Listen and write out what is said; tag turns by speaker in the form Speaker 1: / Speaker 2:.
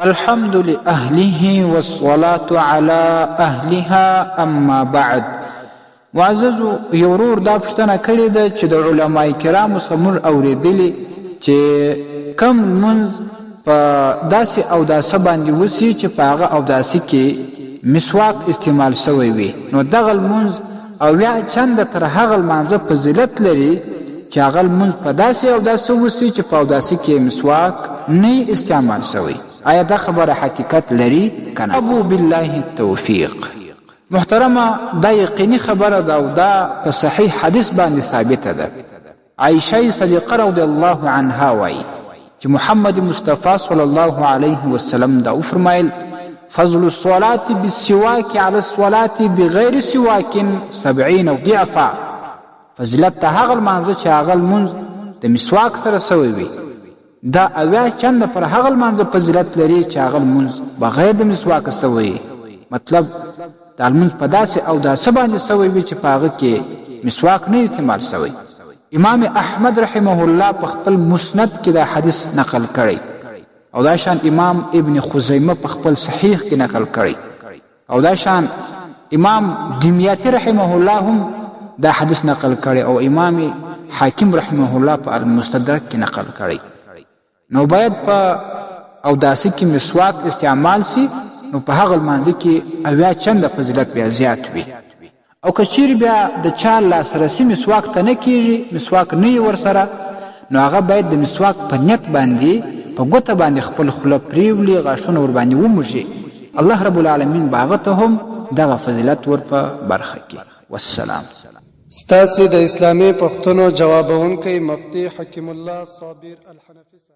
Speaker 1: الحمد لأهله والصلاة على أهلها أما بعد. معززو یورور دا پوښتنه کړې ده چې د علماء کرامو څخه موږ اورېدلي چې کم منځ په داسې اوداسه باندې وسي چې په هغه اوداسه کې مسواک استعمال شوی وي، نو دغه لمونځ اویا چنده تر هغه لمانځه فضیلت لري چې هغه لمونځ په داسې اوداسه وسي چې په اوداسه کې مسواک نه استعمال شوی. آیا دا خبره حقیقت لري کنه؟ ابو بالله التوفیق. محترمه دا یقیني خبره ده او دا په صحیح حدیث باندې ثابته ده. عائشه صدیقه رضی الله عنها وایي چې محمد مصطفی صلی الله علیه وسلم دا فرمایل: فضل الصلاة بالسواك على الصلاة بغیر سواک 70 ضعفا. فضیلت ته هغه لمانځه چې هغه لمونځ د مسواک سره سوی وي، دا اویا چنده پر هغه لمانځه فضیلت لري چې هغه لمونځ بغیر د مسواک سوی. مطلب دا لمونځ په داسې اوداسه باندې سوی وي چې په هغه کې مسواک نه استعمال سوی. امام احمد رحمه الله په خپل مسند کې دا حدیث نقل کړی او دا شان امام ابن خزیمه په خپل صحیح کې نقل کړی او دا شان امام دمیاطی رحمه الله هم دا حدیث نقل کړی او امام حاکم رحمه الله په المستدرک کې نقل کړی. نو باید په اوداسه کې مسواک استعمال سي، نو په هغه لمانځه کې اویا چنده فضیلت بیا زیات وي. او که چیرې بیا د چا لاسرسي مسواک ته نه کېږي، مسواک نه وي ورسره، نو هغه باید د مسواک په نیت باندې په ګوته باندې خپل خوله پرېولي، غاښونه ورباندې وموږي. الله رب العالمین به هغه ته هم دغه فضیلت ور په برخه کړي. والسلام.
Speaker 2: ستاسې د اسلامي پوښتنو ځوابونکی مفتي حکیم الله صابر الحنفي.